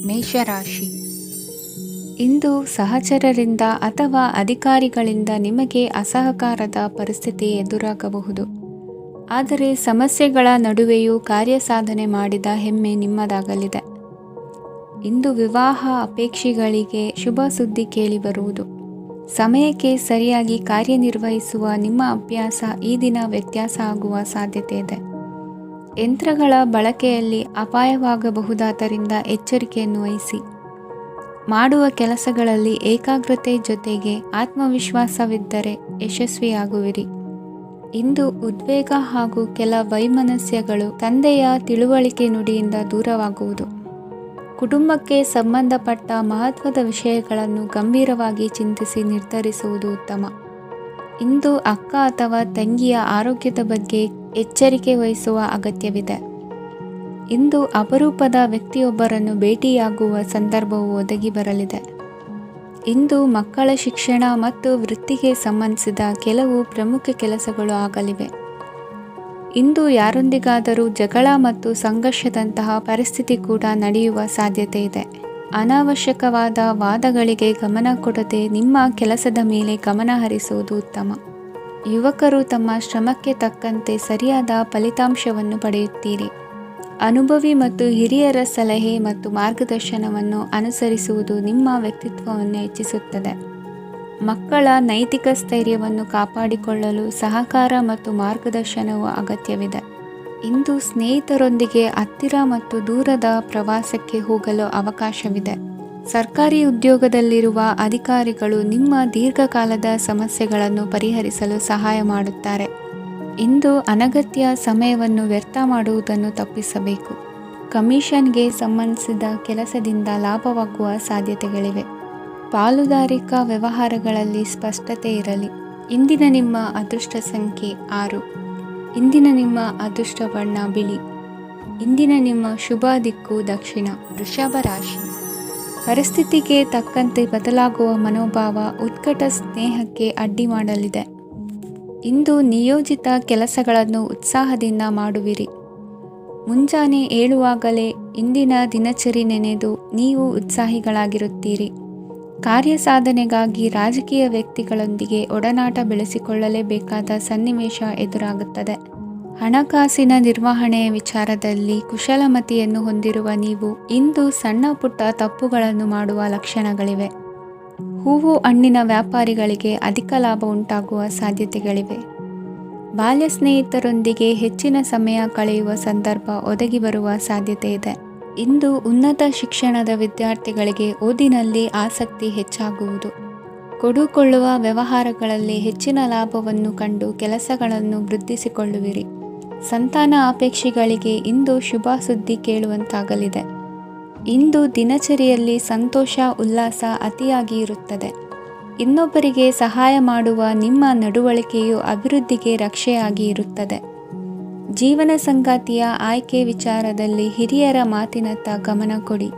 ಮೇಷರಾಶಿ. ಇಂದು ಸಹಚರರಿಂದ ಅಥವಾ ಅಧಿಕಾರಿಗಳಿಂದ ನಿಮಗೆ ಅಸಹಕಾರದ ಪರಿಸ್ಥಿತಿ ಎದುರಾಗಬಹುದು. ಆದರೆ ಸಮಸ್ಯೆಗಳ ನಡುವೆಯೂ ಕಾರ್ಯಸಾಧನೆ ಮಾಡಿದ ಹೆಮ್ಮೆ ನಿಮ್ಮದಾಗಲಿದೆ. ಇಂದು ವಿವಾಹ ಅಪೇಕ್ಷಿಗಳಿಗೆ ಶುಭ ಸುದ್ದಿ ಕೇಳಿಬರುವುದು. ಸಮಯಕ್ಕೆ ಸರಿಯಾಗಿ ಕಾರ್ಯನಿರ್ವಹಿಸುವ ನಿಮ್ಮ ಅಭ್ಯಾಸ ಈ ದಿನ ವ್ಯತ್ಯಾಸ ಆಗುವ ಸಾಧ್ಯತೆ ಇದೆ. ಯಂತ್ರಗಳ ಬಳಕೆಯಲ್ಲಿ ಅಪಾಯವಾಗಬಹುದಾದ್ದರಿಂದ ಎಚ್ಚರಿಕೆಯನ್ನು ವಹಿಸಿ. ಮಾಡುವ ಕೆಲಸಗಳಲ್ಲಿ ಏಕಾಗ್ರತೆ ಜೊತೆಗೆ ಆತ್ಮವಿಶ್ವಾಸವಿದ್ದರೆ ಯಶಸ್ವಿಯಾಗುವಿರಿ. ಇಂದು ಉದ್ವೇಗ ಹಾಗೂ ಕೆಲ ವೈಮನಸ್ಯಗಳು ತಂದೆಯ ತಿಳುವಳಿಕೆ ನುಡಿಯಿಂದ ದೂರವಾಗುವುದು. ಕುಟುಂಬಕ್ಕೆ ಸಂಬಂಧಪಟ್ಟ ಮಹತ್ವದ ವಿಷಯಗಳನ್ನು ಗಂಭೀರವಾಗಿ ಚಿಂತಿಸಿ ನಿರ್ಧರಿಸುವುದು ಉತ್ತಮ. ಇಂದು ಅಕ್ಕ ಅಥವಾ ತಂಗಿಯ ಆರೋಗ್ಯದ ಬಗ್ಗೆ ಎಚ್ಚರಿಕೆ ವಹಿಸುವ ಅಗತ್ಯವಿದೆ. ಇಂದು ಅಪರೂಪದ ವ್ಯಕ್ತಿಯೊಬ್ಬರನ್ನು ಭೇಟಿಯಾಗುವ ಸಂದರ್ಭವು ಒದಗಿ ಬರಲಿದೆ. ಇಂದು ಮಕ್ಕಳ ಶಿಕ್ಷಣ ಮತ್ತು ವೃತ್ತಿಗೆ ಸಂಬಂಧಿಸಿದ ಕೆಲವು ಪ್ರಮುಖ ಕೆಲಸಗಳು ಆಗಲಿವೆ. ಇಂದು ಯಾರೊಂದಿಗಾದರೂ ಜಗಳ ಮತ್ತು ಸಂಘರ್ಷದಂತಹ ಪರಿಸ್ಥಿತಿ ಕೂಡ ನಡೆಯುವ ಸಾಧ್ಯತೆ ಇದೆ. ಅನಾವಶ್ಯಕವಾದ ವಾದಗಳಿಗೆ ಗಮನ ಕೊಡದೆ ನಿಮ್ಮ ಕೆಲಸದ ಮೇಲೆ ಗಮನ ಹರಿಸುವುದು ಉತ್ತಮ. ಯುವಕರು ತಮ್ಮ ಶ್ರಮಕ್ಕೆ ತಕ್ಕಂತೆ ಸರಿಯಾದ ಫಲಿತಾಂಶವನ್ನು ಪಡೆಯುತ್ತೀರಿ. ಅನುಭವಿ ಮತ್ತು ಹಿರಿಯರ ಸಲಹೆ ಮತ್ತು ಮಾರ್ಗದರ್ಶನವನ್ನು ಅನುಸರಿಸುವುದು ನಿಮ್ಮ ವ್ಯಕ್ತಿತ್ವವನ್ನು ಹೆಚ್ಚಿಸುತ್ತದೆ. ಮಕ್ಕಳ ನೈತಿಕ ಸ್ಥೈರ್ಯವನ್ನು ಕಾಪಾಡಿಕೊಳ್ಳಲು ಸಹಕಾರ ಮತ್ತು ಮಾರ್ಗದರ್ಶನವು ಅಗತ್ಯವಿದೆ. ಇಂದು ಸ್ನೇಹಿತರೊಂದಿಗೆ ಹತ್ತಿರ ಮತ್ತು ದೂರದ ಪ್ರವಾಸಕ್ಕೆ ಹೋಗಲು ಅವಕಾಶವಿದೆ. ಸರ್ಕಾರಿ ಉದ್ಯೋಗದಲ್ಲಿರುವ ಅಧಿಕಾರಿಗಳು ನಿಮ್ಮ ದೀರ್ಘಕಾಲದ ಸಮಸ್ಯೆಗಳನ್ನು ಪರಿಹರಿಸಲು ಸಹಾಯ ಮಾಡುತ್ತಾರೆ. ಇಂದು ಅನಗತ್ಯ ಸಮಯವನ್ನು ವ್ಯರ್ಥ ಮಾಡುವುದನ್ನು ತಪ್ಪಿಸಬೇಕು. ಕಮಿಷನ್ಗೆ ಸಂಬಂಧಿಸಿದ ಕೆಲಸದಿಂದ ಲಾಭವಾಗುವ ಸಾಧ್ಯತೆಗಳಿವೆ. ಪಾಲುದಾರಿಕಾ ವ್ಯವಹಾರಗಳಲ್ಲಿ ಸ್ಪಷ್ಟತೆ ಇರಲಿ. ಇಂದಿನ ನಿಮ್ಮ ಅದೃಷ್ಟ ಸಂಖ್ಯೆ 6. ಇಂದಿನ ನಿಮ್ಮ ಅದೃಷ್ಟ ಬಣ್ಣ ಬಿಳಿ. ಇಂದಿನ ನಿಮ್ಮ ಶುಭ ದಿಕ್ಕು ದಕ್ಷಿಣ. ವೃಷಭ ರಾಶಿ. ಪರಿಸ್ಥಿತಿಗೆ ತಕ್ಕಂತೆ ಬದಲಾಗುವ ಮನೋಭಾವ ಉತ್ಕಟ ಸ್ನೇಹಕ್ಕೆ ಅಡ್ಡಿ ಮಾಡಲಿದೆ. ಇಂದು ನಿಯೋಜಿತ ಕೆಲಸಗಳನ್ನು ಉತ್ಸಾಹದಿಂದ ಮಾಡುವಿರಿ. ಮುಂಜಾನೆ ಏಳುವಾಗಲೇ ಇಂದಿನ ದಿನಚರಿ ನೆನೆದು ನೀವು ಉತ್ಸಾಹಿಗಳಾಗಿರುತ್ತೀರಿ. ಕಾರ್ಯಸಾಧನೆಗಾಗಿ ರಾಜಕೀಯ ವ್ಯಕ್ತಿಗಳೊಂದಿಗೆ ಒಡನಾಟ ಬೆಳೆಸಿಕೊಳ್ಳಲೇಬೇಕಾದ ಸನ್ನಿವೇಶ ಎದುರಾಗುತ್ತದೆ. ಹಣಕಾಸಿನ ನಿರ್ವಹಣೆಯ ವಿಚಾರದಲ್ಲಿ ಕುಶಲಮತಿಯನ್ನು ಹೊಂದಿರುವ ನೀವು ಇಂದು ಸಣ್ಣ ಪುಟ್ಟ ತಪ್ಪುಗಳನ್ನು ಮಾಡುವ ಲಕ್ಷಣಗಳಿವೆ. ಹೂವು ಹಣ್ಣಿನ ವ್ಯಾಪಾರಿಗಳಿಗೆ ಅಧಿಕ ಲಾಭ ಉಂಟಾಗುವ ಸಾಧ್ಯತೆಗಳಿವೆ. ಬಾಲ್ಯ ಸ್ನೇಹಿತರೊಂದಿಗೆ ಹೆಚ್ಚಿನ ಸಮಯ ಕಳೆಯುವ ಸಂದರ್ಭ ಒದಗಿ ಬರುವ ಸಾಧ್ಯತೆ ಇದೆ. ಇಂದು ಉನ್ನತ ಶಿಕ್ಷಣದ ವಿದ್ಯಾರ್ಥಿಗಳಿಗೆ ಓದಿನಲ್ಲಿ ಆಸಕ್ತಿ ಹೆಚ್ಚಾಗುವುದು. ಕೊಡುಕೊಳ್ಳುವ ವ್ಯವಹಾರಗಳಲ್ಲಿ ಹೆಚ್ಚಿನ ಲಾಭವನ್ನು ಕಂಡು ಕೆಲಸಗಳನ್ನು ವೃದ್ಧಿಸಿಕೊಳ್ಳುವಿರಿ. ಸಂತಾನ ಅಪೇಕ್ಷಿಗಳಿಗೆ ಇಂದು ಶುಭ ಸುದ್ದಿ ಕೇಳುವಂತಾಗಲಿದೆ. ಇಂದು ದಿನಚರಿಯಲ್ಲಿ ಸಂತೋಷ ಉಲ್ಲಾಸ ಅತಿಯಾಗಿ ಇರುತ್ತದೆ. ಇನ್ನೊಬ್ಬರಿಗೆ ಸಹಾಯ ಮಾಡುವ ನಿಮ್ಮ ನಡವಳಿಕೆಯು ಅಭಿವೃದ್ಧಿಗೆ ರಕ್ಷೆಯಾಗಿ ಇರುತ್ತದೆ. ಜೀವನ ಸಂಗಾತಿಯ ಆಯ್ಕೆ ವಿಚಾರದಲ್ಲಿ ಹಿರಿಯರ ಮಾತಿನತ್ತ ಗಮನ ಕೊಡಿ.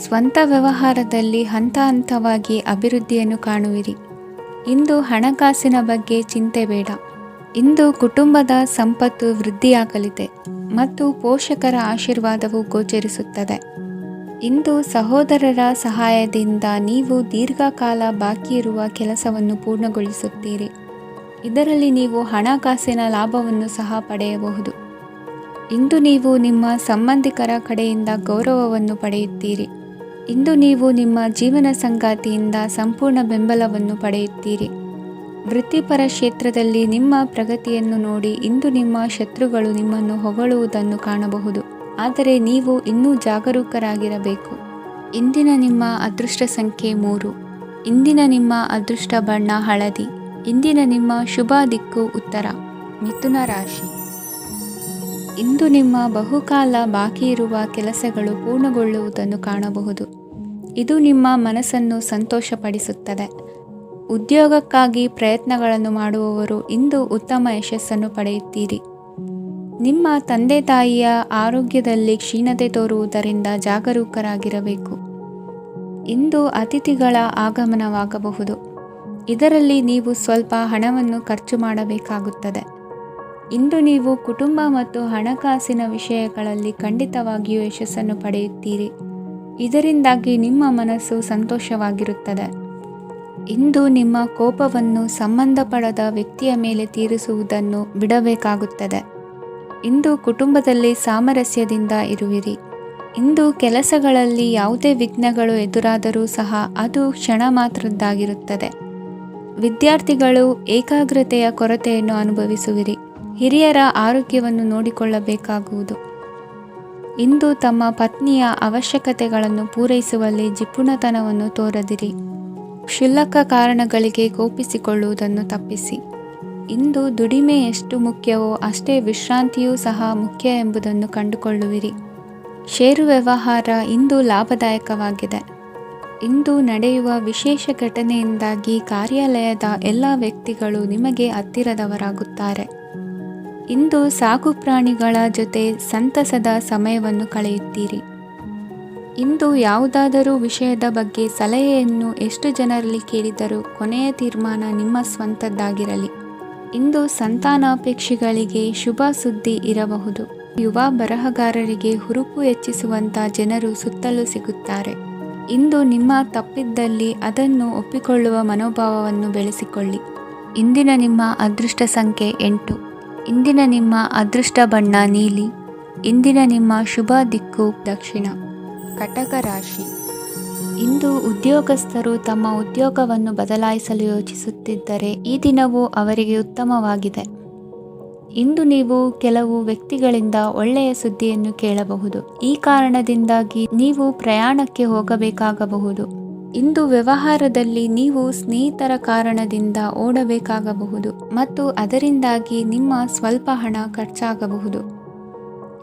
ಸ್ವಂತ ವ್ಯವಹಾರದಲ್ಲಿ ಹಂತ ಹಂತವಾಗಿ ಅಭಿವೃದ್ಧಿಯನ್ನು ಕಾಣುವಿರಿ. ಇಂದು ಹಣಕಾಸಿನ ಬಗ್ಗೆ ಚಿಂತೆ ಬೇಡ. ಇಂದು ಕುಟುಂಬದ ಸಂಪತ್ತು ವೃದ್ಧಿಯಾಗಲಿದೆ ಮತ್ತು ಪೋಷಕರ ಆಶೀರ್ವಾದವು ಗೋಚರಿಸುತ್ತದೆ. ಇಂದು ಸಹೋದರರ ಸಹಾಯದಿಂದ ನೀವು ದೀರ್ಘಕಾಲ ಬಾಕಿ ಇರುವ ಕೆಲಸವನ್ನು ಪೂರ್ಣಗೊಳಿಸುತ್ತೀರಿ. ಇದರಲ್ಲಿ ನೀವು ಹಣಕಾಸಿನ ಲಾಭವನ್ನು ಸಹ ಪಡೆಯಬಹುದು. ಇಂದು ನೀವು ನಿಮ್ಮ ಸಂಬಂಧಿಕರ ಕಡೆಯಿಂದ ಗೌರವವನ್ನು ಪಡೆಯುತ್ತೀರಿ. ಇಂದು ನೀವು ನಿಮ್ಮ ಜೀವನ ಸಂಗಾತಿಯಿಂದ ಸಂಪೂರ್ಣ ಬೆಂಬಲವನ್ನು ಪಡೆಯುತ್ತೀರಿ. ವೃತ್ತಿಪರ ಕ್ಷೇತ್ರದಲ್ಲಿ ನಿಮ್ಮ ಪ್ರಗತಿಯನ್ನು ನೋಡಿ ಇಂದು ನಿಮ್ಮ ಶತ್ರುಗಳು ನಿಮ್ಮನ್ನು ಹೊಗಳುವುದನ್ನು ಕಾಣಬಹುದು. ಆದರೆ ನೀವು ಇನ್ನೂ ಜಾಗರೂಕರಾಗಿರಬೇಕು. ಇಂದಿನ ನಿಮ್ಮ ಅದೃಷ್ಟ ಸಂಖ್ಯೆ 3. ಇಂದಿನ ನಿಮ್ಮ ಅದೃಷ್ಟ ಬಣ್ಣ ಹಳದಿ. ಇಂದಿನ ನಿಮ್ಮ ಶುಭ ದಿಕ್ಕು ಉತ್ತರ. ಮಿಥುನ ರಾಶಿ. ಇಂದು ನಿಮ್ಮ ಬಹುಕಾಲ ಬಾಕಿ ಇರುವ ಕೆಲಸಗಳು ಪೂರ್ಣಗೊಳ್ಳುವುದನ್ನು ಕಾಣಬಹುದು. ಇದು ನಿಮ್ಮ ಮನಸ್ಸನ್ನು ಸಂತೋಷಪಡಿಸುತ್ತದೆ. ಉದ್ಯೋಗಕ್ಕಾಗಿ ಪ್ರಯತ್ನಗಳನ್ನು ಮಾಡುವವರು ಇಂದು ಉತ್ತಮ ಯಶಸ್ಸನ್ನು ಪಡೆಯುತ್ತೀರಿ. ನಿಮ್ಮ ತಂದೆ ತಾಯಿಯ ಆರೋಗ್ಯದಲ್ಲಿ ಕ್ಷೀಣತೆ ತೋರುವುದರಿಂದ ಜಾಗರೂಕರಾಗಿರಬೇಕು. ಇಂದು ಅತಿಥಿಗಳ ಆಗಮನವಾಗಬಹುದು. ಇದರಲ್ಲಿ ನೀವು ಸ್ವಲ್ಪ ಹಣವನ್ನು ಖರ್ಚು ಮಾಡಬೇಕಾಗುತ್ತದೆ. ಇಂದು ನೀವು ಕುಟುಂಬ ಮತ್ತು ಹಣಕಾಸಿನ ವಿಷಯಗಳಲ್ಲಿ ಖಂಡಿತವಾಗಿಯೂ ಯಶಸ್ಸನ್ನು ಪಡೆಯುತ್ತೀರಿ. ಇದರಿಂದಾಗಿ ನಿಮ್ಮ ಮನಸ್ಸು ಸಂತೋಷವಾಗಿರುತ್ತದೆ. ಇಂದು ನಿಮ್ಮ ಕೋಪವನ್ನು ಸಂಬಂಧಪಡದ ವ್ಯಕ್ತಿಯ ಮೇಲೆ ತೀರಿಸುವುದನ್ನು ಬಿಡಬೇಕಾಗುತ್ತದೆ. ಇಂದು ಕುಟುಂಬದಲ್ಲಿ ಸಾಮರಸ್ಯದಿಂದ ಇರುವಿರಿ. ಇಂದು ಕೆಲಸಗಳಲ್ಲಿ ಯಾವುದೇ ವಿಘ್ನಗಳು ಎದುರಾದರೂ ಸಹ ಅದು ಕ್ಷಣ ಮಾತ್ರದ್ದಾಗಿರುತ್ತದೆ. ವಿದ್ಯಾರ್ಥಿಗಳು ಏಕಾಗ್ರತೆಯ ಕೊರತೆಯನ್ನು ಅನುಭವಿಸುವಿರಿ. ಹಿರಿಯರ ಆರೋಗ್ಯವನ್ನು ನೋಡಿಕೊಳ್ಳಬೇಕಾಗುವುದು. ಇಂದು ತಮ್ಮ ಪತ್ನಿಯ ಅವಶ್ಯಕತೆಗಳನ್ನು ಪೂರೈಸುವಲ್ಲಿ ಜಿಪುಣತನವನ್ನು ತೋರದಿರಿ. ಕ್ಷುಲ್ಲಕ ಕಾರಣಗಳಿಗೆ ಕೋಪಿಸಿಕೊಳ್ಳುವುದನ್ನು ತಪ್ಪಿಸಿ. ಇಂದು ದುಡಿಮೆ ಎಷ್ಟು ಮುಖ್ಯವೋ ಅಷ್ಟೇ ವಿಶ್ರಾಂತಿಯೂ ಸಹ ಮುಖ್ಯ ಎಂಬುದನ್ನು ಕಂಡುಕೊಳ್ಳುವಿರಿ. ಷೇರು ವ್ಯವಹಾರ ಇಂದು ಲಾಭದಾಯಕವಾಗಿದೆ. ಇಂದು ನಡೆಯುವ ವಿಶೇಷ ಘಟನೆಯಿಂದಾಗಿ ಕಾರ್ಯಾಲಯದ ಎಲ್ಲ ವ್ಯಕ್ತಿಗಳು ನಿಮಗೆ ಹತ್ತಿರದವರಾಗುತ್ತಾರೆ. ಇಂದು ಸಾಕು ಪ್ರಾಣಿಗಳ ಜೊತೆ ಸಂತಸದ ಸಮಯವನ್ನು ಕಳೆಯುತ್ತೀರಿ. ಇಂದು ಯಾವುದಾದರೂ ವಿಷಯದ ಬಗ್ಗೆ ಸಲಹೆಯನ್ನು ಎಷ್ಟು ಜನರಲ್ಲಿ ಕೇಳಿದರೂ ಕೊನೆಯ ತೀರ್ಮಾನ ನಿಮ್ಮ ಸ್ವಂತದ್ದಾಗಿರಲಿ. ಇಂದು ಸಂತಾನಾಪೇಕ್ಷಿಗಳಿಗೆ ಶುಭ ಸುದ್ದಿ ಇರಬಹುದು. ಯುವ ಬರಹಗಾರರಿಗೆ ಹುರುಪು ಹೆಚ್ಚಿಸುವಂಥ ಜನರು ಸುತ್ತಲೂ ಸಿಗುತ್ತಾರೆ. ಇಂದು ನಿಮ್ಮ ತಪ್ಪಿದ್ದಲ್ಲಿ ಅದನ್ನು ಒಪ್ಪಿಕೊಳ್ಳುವ ಮನೋಭಾವವನ್ನು ಬೆಳೆಸಿಕೊಳ್ಳಿ. ಇಂದಿನ ನಿಮ್ಮ ಅದೃಷ್ಟ ಸಂಖ್ಯೆ 8. ಇಂದಿನ ನಿಮ್ಮ ಅದೃಷ್ಟ ಬಣ್ಣ ನೀಲಿ. ಇಂದಿನ ನಿಮ್ಮ ಶುಭ ದಿಕ್ಕು ದಕ್ಷಿಣ. ಕಟಕ ರಾಶಿ. ಇಂದು ಉದ್ಯೋಗಸ್ಥರು ತಮ್ಮ ಉದ್ಯೋಗವನ್ನು ಬದಲಾಯಿಸಲು ಯೋಚಿಸುತ್ತಿದ್ದರೆ ಈ ದಿನವೂ ಅವರಿಗೆ ಉತ್ತಮವಾಗಿದೆ. ಇಂದು ನೀವು ಕೆಲವು ವ್ಯಕ್ತಿಗಳಿಂದ ಒಳ್ಳೆಯ ಸುದ್ದಿಯನ್ನು ಕೇಳಬಹುದು. ಈ ಕಾರಣದಿಂದಾಗಿ ನೀವು ಪ್ರಯಾಣಕ್ಕೆ ಹೋಗಬೇಕಾಗಬಹುದು. ಇಂದು ವ್ಯವಹಾರದಲ್ಲಿ ನೀವು ಸ್ನೇಹಿತರ ಕಾರಣದಿಂದ ಓಡಬೇಕಾಗಬಹುದು ಮತ್ತು ಅದರಿಂದಾಗಿ ನಿಮ್ಮ ಸ್ವಲ್ಪ ಹಣ ಖರ್ಚಾಗಬಹುದು.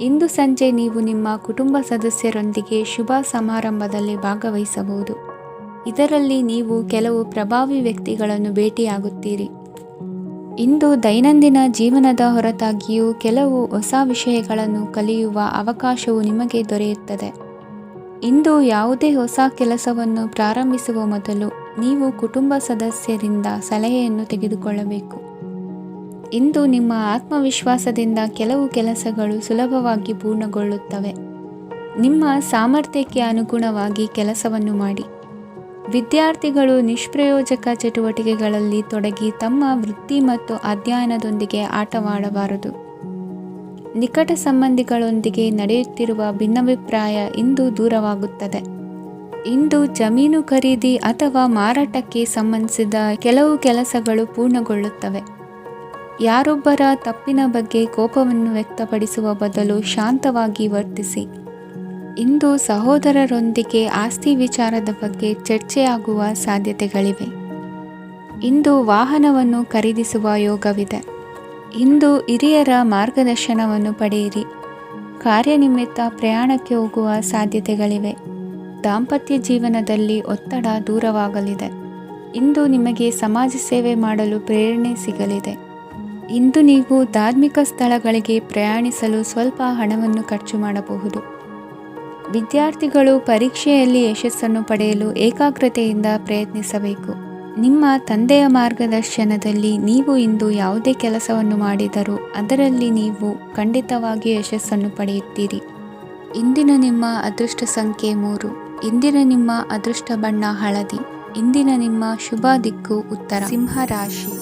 ಇಂದು ಸಂಜೆ ನೀವು ನಿಮ್ಮ ಕುಟುಂಬ ಸದಸ್ಯರೊಂದಿಗೆ ಶುಭ ಸಮಾರಂಭದಲ್ಲಿ ಭಾಗವಹಿಸಬಹುದು. ಇದರಲ್ಲಿ ನೀವು ಕೆಲವು ಪ್ರಭಾವಿ ವ್ಯಕ್ತಿಗಳನ್ನು ಭೇಟಿಯಾಗುತ್ತೀರಿ. ಇಂದು ದೈನಂದಿನ ಜೀವನದ ಹೊರತಾಗಿಯೂ ಕೆಲವು ಹೊಸ ವಿಷಯಗಳನ್ನು ಕಲಿಯುವ ಅವಕಾಶವು ನಿಮಗೆ ದೊರೆಯುತ್ತದೆ. ಇಂದು ಯಾವುದೇ ಹೊಸ ಕೆಲಸವನ್ನು ಪ್ರಾರಂಭಿಸುವ ಮೊದಲು ನೀವು ಕುಟುಂಬ ಸದಸ್ಯರಿಂದ ಸಲಹೆಯನ್ನು ತೆಗೆದುಕೊಳ್ಳಬೇಕು. ಇಂದು ನಿಮ್ಮ ಆತ್ಮವಿಶ್ವಾಸದಿಂದ ಕೆಲವು ಕೆಲಸಗಳು ಸುಲಭವಾಗಿ ಪೂರ್ಣಗೊಳ್ಳುತ್ತವೆ. ನಿಮ್ಮ ಸಾಮರ್ಥ್ಯಕ್ಕೆ ಅನುಗುಣವಾಗಿ ಕೆಲಸವನ್ನು ಮಾಡಿ. ವಿದ್ಯಾರ್ಥಿಗಳು ನಿಷ್ಪ್ರಯೋಜಕ ಚಟುವಟಿಕೆಗಳಲ್ಲಿ ತೊಡಗಿ ತಮ್ಮ ವೃತ್ತಿ ಮತ್ತು ಅಧ್ಯಯನದೊಂದಿಗೆ ಆಟವಾಡಬಾರದು. ನಿಕಟ ಸಂಬಂಧಿಗಳೊಂದಿಗೆ ನಡೆಯುತ್ತಿರುವ ಭಿನ್ನಾಭಿಪ್ರಾಯ ಇಂದು ದೂರವಾಗುತ್ತದೆ. ಇಂದು ಜಮೀನು ಖರೀದಿ ಅಥವಾ ಮಾರಾಟಕ್ಕೆ ಸಂಬಂಧಿಸಿದ ಕೆಲವು ಕೆಲಸಗಳು ಪೂರ್ಣಗೊಳ್ಳುತ್ತವೆ. ಯಾರೊಬ್ಬರ ತಪ್ಪಿನ ಬಗ್ಗೆ ಕೋಪವನ್ನು ವ್ಯಕ್ತಪಡಿಸುವ ಬದಲು ಶಾಂತವಾಗಿ ವರ್ತಿಸಿ. ಇಂದು ಸಹೋದರರೊಂದಿಗೆ ಆಸ್ತಿ ವಿಚಾರದ ಬಗ್ಗೆ ಚರ್ಚೆಯಾಗುವ ಸಾಧ್ಯತೆಗಳಿವೆ. ಇಂದು ವಾಹನವನ್ನು ಖರೀದಿಸುವ ಯೋಗವಿದೆ. ಇಂದು ಹಿರಿಯರ ಮಾರ್ಗದರ್ಶನವನ್ನು ಪಡೆಯಿರಿ. ಕಾರ್ಯನಿಮಿತ್ತ ಪ್ರಯಾಣಕ್ಕೆ ಹೋಗುವ ಸಾಧ್ಯತೆಗಳಿವೆ. ದಾಂಪತ್ಯ ಜೀವನದಲ್ಲಿ ಒತ್ತಡ ದೂರವಾಗಲಿದೆ. ಇಂದು ನಿಮಗೆ ಸಮಾಜ ಸೇವೆ ಮಾಡಲು ಪ್ರೇರಣೆ ಸಿಗಲಿದೆ. ಇಂದು ನೀವು ಧಾರ್ಮಿಕ ಸ್ಥಳಗಳಿಗೆ ಪ್ರಯಾಣಿಸಲು ಸ್ವಲ್ಪ ಹಣವನ್ನು ಖರ್ಚು ಮಾಡಬಹುದು. ವಿದ್ಯಾರ್ಥಿಗಳು ಪರೀಕ್ಷೆಯಲ್ಲಿ ಯಶಸ್ಸನ್ನು ಪಡೆಯಲು ಏಕಾಗ್ರತೆಯಿಂದ ಪ್ರಯತ್ನಿಸಬೇಕು. ನಿಮ್ಮ ತಂದೆಯ ಮಾರ್ಗದರ್ಶನದಲ್ಲಿ ನೀವು ಇಂದು ಯಾವುದೇ ಕೆಲಸವನ್ನು ಮಾಡಿದರೂ ಅದರಲ್ಲಿ ನೀವು ಖಂಡಿತವಾಗಿ ಯಶಸ್ಸನ್ನು ಪಡೆಯುತ್ತೀರಿ. ಇಂದಿನ ನಿಮ್ಮ ಅದೃಷ್ಟ ಸಂಖ್ಯೆ 3. ಇಂದಿನ ನಿಮ್ಮ ಅದೃಷ್ಟ ಬಣ್ಣ ಹಳದಿ. ಇಂದಿನ ನಿಮ್ಮ ಶುಭ ದಿಕ್ಕು ಉತ್ತರ. ಸಿಂಹ ರಾಶಿ.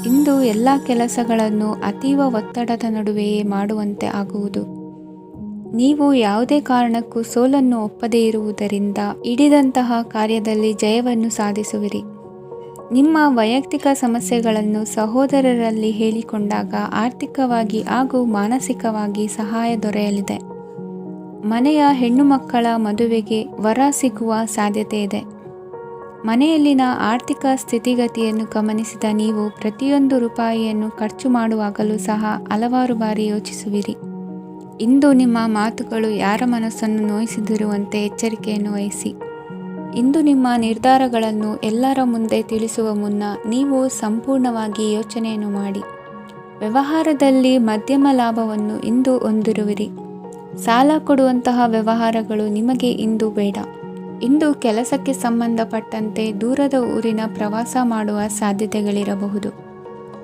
ಇಂದು ಎಲ್ಲ ಕೆಲಸಗಳನ್ನು ಅತೀವ ಒತ್ತಡದ ನಡುವೆಯೇ ಮಾಡುವಂತೆ ಆಗುವುದು. ನೀವು ಯಾವುದೇ ಕಾರಣಕ್ಕೂ ಸೋಲನ್ನು ಒಪ್ಪದೇ ಇರುವುದರಿಂದ ಹಿಡಿದಂತಹ ಕಾರ್ಯದಲ್ಲಿ ಜಯವನ್ನು ಸಾಧಿಸುವಿರಿ. ನಿಮ್ಮ ವೈಯಕ್ತಿಕ ಸಮಸ್ಯೆಗಳನ್ನು ಸಹೋದರರಲ್ಲಿ ಹೇಳಿಕೊಂಡಾಗ ಆರ್ಥಿಕವಾಗಿ ಹಾಗೂ ಮಾನಸಿಕವಾಗಿ ಸಹಾಯ ದೊರೆಯಲಿದೆ. ಮನೆಯ ಹೆಣ್ಣು ಮಕ್ಕಳ ಮದುವೆಗೆ ವರ ಸಿಗುವ ಸಾಧ್ಯತೆ ಇದೆ. ಮನೆಯಲ್ಲಿನ ಆರ್ಥಿಕ ಸ್ಥಿತಿಗತಿಯನ್ನು ಗಮನಿಸಿದ ನೀವು ಪ್ರತಿಯೊಂದು ರೂಪಾಯಿಯನ್ನು ಖರ್ಚು ಮಾಡುವಾಗಲೂ ಸಹ ಹಲವಾರು ಬಾರಿ ಯೋಚಿಸುವಿರಿ. ಇಂದು ನಿಮ್ಮ ಮಾತುಗಳು ಯಾರ ಮನಸ್ಸನ್ನು ನೋಯಿಸದಿರುವಂತೆ ಎಚ್ಚರಿಕೆಯನ್ನು ವಹಿಸಿ. ಇಂದು ನಿಮ್ಮ ನಿರ್ಧಾರಗಳನ್ನು ಎಲ್ಲರ ಮುಂದೆ ತಿಳಿಸುವ ಮುನ್ನ ನೀವು ಸಂಪೂರ್ಣವಾಗಿ ಯೋಚನೆಯನ್ನು ಮಾಡಿ. ವ್ಯವಹಾರದಲ್ಲಿ ಮಧ್ಯಮ ಲಾಭವನ್ನು ಇಂದು ಹೊಂದಿರುವಿರಿ. ಸಾಲ ಕೊಡುವಂತಹ ವ್ಯವಹಾರಗಳು ನಿಮಗೆ ಇಂದು ಬೇಡ. ಇಂದು ಕೆಲಸಕ್ಕೆ ಸಂಬಂಧಪಟ್ಟಂತೆ ದೂರದ ಊರಿನ ಪ್ರವಾಸ ಮಾಡುವ ಸಾಧ್ಯತೆಗಳಿರಬಹುದು.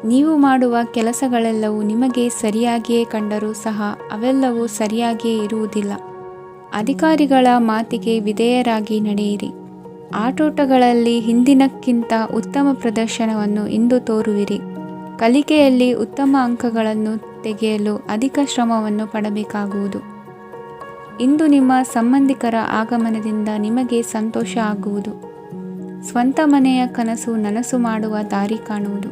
ನೀವು ಮಾಡುವ ಕೆಲಸಗಳೆಲ್ಲವೂ ನಿಮಗೆ ಸರಿಯಾಗಿಯೇ ಕಂಡರೂ ಸಹ ಅವೆಲ್ಲವೂ ಸರಿಯಾಗಿಯೇ ಇರುವುದಿಲ್ಲ. ಅಧಿಕಾರಿಗಳ ಮಾತಿಗೆ ವಿಧೇಯರಾಗಿ ನಡೆಯಿರಿ. ಆಟೋಟಗಳಲ್ಲಿ ಹಿಂದಿನಕ್ಕಿಂತ ಉತ್ತಮ ಪ್ರದರ್ಶನವನ್ನು ಇಂದು ತೋರುವಿರಿ. ಕಲಿಕೆಯಲ್ಲಿ ಉತ್ತಮ ಅಂಕಗಳನ್ನು ತೆಗೆಯಲು ಅಧಿಕ ಶ್ರಮವನ್ನು ಪಡಬೇಕಾಗುವುದು. ಇಂದು ನಿಮ್ಮ ಸಂಬಂಧಿಕರ ಆಗಮನದಿಂದ ನಿಮಗೆ ಸಂತೋಷ ಆಗುವುದು. ಸ್ವಂತ ಮನೆಯ ಕನಸು ನನಸು ಮಾಡುವ ದಾರಿ ಕಾಣುವುದು.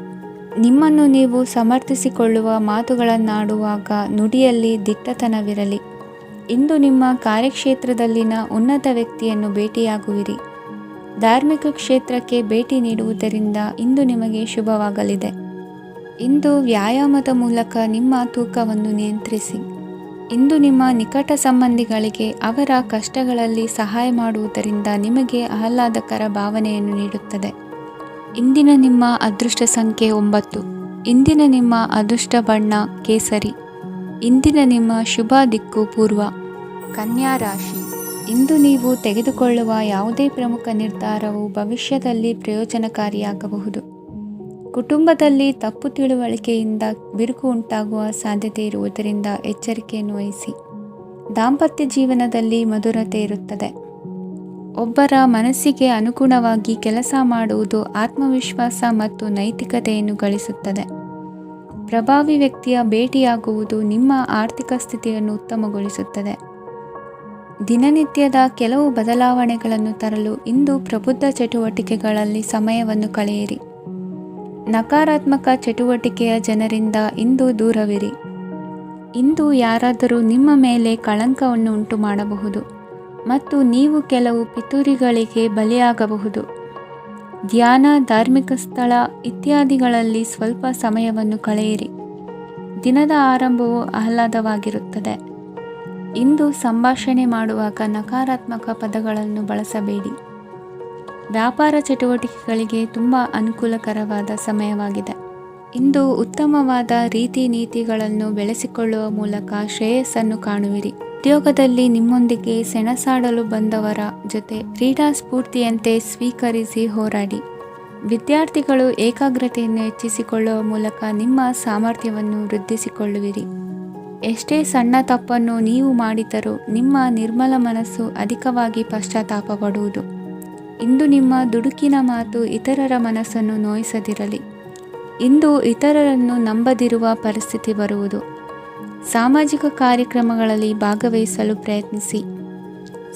ನಿಮ್ಮನ್ನು ನೀವು ಸಮರ್ಥಿಸಿಕೊಳ್ಳುವ ಮಾತುಗಳನ್ನಾಡುವಾಗ ನುಡಿಯಲ್ಲಿ ದಿಟ್ಟತನವಿರಲಿ. ಇಂದು ನಿಮ್ಮ ಕಾರ್ಯಕ್ಷೇತ್ರದಲ್ಲಿನ ಉನ್ನತ ವ್ಯಕ್ತಿಯನ್ನು ಭೇಟಿಯಾಗುವಿರಿ. ಧಾರ್ಮಿಕ ಕ್ಷೇತ್ರಕ್ಕೆ ಭೇಟಿ ನೀಡುವುದರಿಂದ ಇಂದು ನಿಮಗೆ ಶುಭವಾಗಲಿದೆ. ಇಂದು ವ್ಯಾಯಾಮದ ಮೂಲಕ ನಿಮ್ಮ ತೂಕವನ್ನು ನಿಯಂತ್ರಿಸಿ. ಇಂದು ನಿಮ್ಮ ನಿಕಟ ಸಂಬಂಧಿಗಳಿಗೆ ಅವರ ಕಷ್ಟಗಳಲ್ಲಿ ಸಹಾಯ ಮಾಡುವುದರಿಂದ ನಿಮಗೆ ಆಹ್ಲಾದಕರ ಭಾವನೆಯನ್ನು ನೀಡುತ್ತದೆ. ಇಂದಿನ ನಿಮ್ಮ ಅದೃಷ್ಟ ಸಂಖ್ಯೆ 9. ಇಂದಿನ ನಿಮ್ಮ ಅದೃಷ್ಟ ಬಣ್ಣ ಕೇಸರಿ. ಇಂದಿನ ನಿಮ್ಮ ಶುಭ ದಿಕ್ಕು ಪೂರ್ವ. ಕನ್ಯಾ ರಾಶಿ. ಇಂದು ನೀವು ತೆಗೆದುಕೊಳ್ಳುವ ಯಾವುದೇ ಪ್ರಮುಖ ನಿರ್ಧಾರವು ಭವಿಷ್ಯದಲ್ಲಿ ಪ್ರಯೋಜನಕಾರಿಯಾಗಬಹುದು. ಕುಟುಂಬದಲ್ಲಿ ತಪ್ಪು ತಿಳುವಳಿಕೆಯಿಂದ ಬಿರುಕು ಉಂಟಾಗುವ ಸಾಧ್ಯತೆ ಇರುವುದರಿಂದ ಎಚ್ಚರಿಕೆಯನ್ನು ವಹಿಸಿ. ದಾಂಪತ್ಯ ಜೀವನದಲ್ಲಿ ಮಧುರತೆ ಇರುತ್ತದೆ. ಒಬ್ಬರ ಮನಸ್ಸಿಗೆ ಅನುಗುಣವಾಗಿ ಕೆಲಸ ಮಾಡುವುದು ಆತ್ಮವಿಶ್ವಾಸ ಮತ್ತು ನೈತಿಕತೆಯನ್ನು ಗಳಿಸುತ್ತದೆ. ಪ್ರಭಾವಿ ವ್ಯಕ್ತಿಯ ಭೇಟಿಯಾಗುವುದು ನಿಮ್ಮ ಆರ್ಥಿಕ ಸ್ಥಿತಿಯನ್ನು ಉತ್ತಮಗೊಳಿಸುತ್ತದೆ. ದಿನನಿತ್ಯದ ಕೆಲವು ಬದಲಾವಣೆಗಳನ್ನು ತರಲು ಇಂದು ಪ್ರಬುದ್ಧ ಚಟುವಟಿಕೆಗಳಲ್ಲಿ ಸಮಯವನ್ನು ಕಳೆಯಿರಿ. ನಕಾರಾತ್ಮಕ ಚಟುವಟಿಕೆಯ ಜನರಿಂದ ಇಂದು ದೂರವಿರಿ. ಇಂದು ಯಾರಾದರೂ ನಿಮ್ಮ ಮೇಲೆ ಕಳಂಕವನ್ನು ಉಂಟು ಮಾಡಬಹುದು ಮತ್ತು ನೀವು ಕೆಲವು ಪಿತೂರಿಗಳಿಗೆ ಬಲಿಯಾಗಬಹುದು. ಧ್ಯಾನ, ಧಾರ್ಮಿಕ ಸ್ಥಳ ಇತ್ಯಾದಿಗಳಲ್ಲಿ ಸ್ವಲ್ಪ ಸಮಯವನ್ನು ಕಳೆಯಿರಿ. ದಿನದ ಆರಂಭವು ಆಹ್ಲಾದವಾಗಿರುತ್ತದೆ. ಇಂದು ಸಂಭಾಷಣೆ ಮಾಡುವಾಗ ನಕಾರಾತ್ಮಕ ಪದಗಳನ್ನು ಬಳಸಬೇಡಿ. ವ್ಯಾಪಾರ ಚಟುವಟಿಕೆಗಳಿಗೆ ತುಂಬ ಅನುಕೂಲಕರವಾದ ಸಮಯವಾಗಿದೆ. ಇಂದು ಉತ್ತಮವಾದ ರೀತಿ ನೀತಿಗಳನ್ನು ಬೆಳೆಸಿಕೊಳ್ಳುವ ಮೂಲಕ ಶ್ರೇಯಸ್ಸನ್ನು ಕಾಣುವಿರಿ. ಉದ್ಯೋಗದಲ್ಲಿ ನಿಮ್ಮೊಂದಿಗೆ ಸೆಣಸಾಡಲು ಬಂದವರ ಜೊತೆ ಕ್ರೀಡಾ ಸ್ಫೂರ್ತಿಯಂತೆ ಸ್ವೀಕರಿಸಿ ಹೋರಾಡಿ. ವಿದ್ಯಾರ್ಥಿಗಳು ಏಕಾಗ್ರತೆಯನ್ನು ಹೆಚ್ಚಿಸಿಕೊಳ್ಳುವ ಮೂಲಕ ನಿಮ್ಮ ಸಾಮರ್ಥ್ಯವನ್ನು ವೃದ್ಧಿಸಿಕೊಳ್ಳುವಿರಿ. ಎಷ್ಟೇ ಸಣ್ಣ ತಪ್ಪನ್ನು ನೀವು ಮಾಡಿದರೂ ನಿಮ್ಮ ನಿರ್ಮಲ ಮನಸ್ಸು ಅಧಿಕವಾಗಿ ಪಶ್ಚಾತ್ತಾಪ ಪಡುವುದು. ಇಂದು ನಿಮ್ಮ ದುಡುಕಿನ ಮಾತು ಇತರರ ಮನಸ್ಸನ್ನು ನೋಯಿಸದಿರಲಿ. ಇಂದು ಇತರರನ್ನು ನಂಬದಿರುವ ಪರಿಸ್ಥಿತಿ ಬರುವುದು. ಸಾಮಾಜಿಕ ಕಾರ್ಯಕ್ರಮಗಳಲ್ಲಿ ಭಾಗವಹಿಸಲು ಪ್ರಯತ್ನಿಸಿ.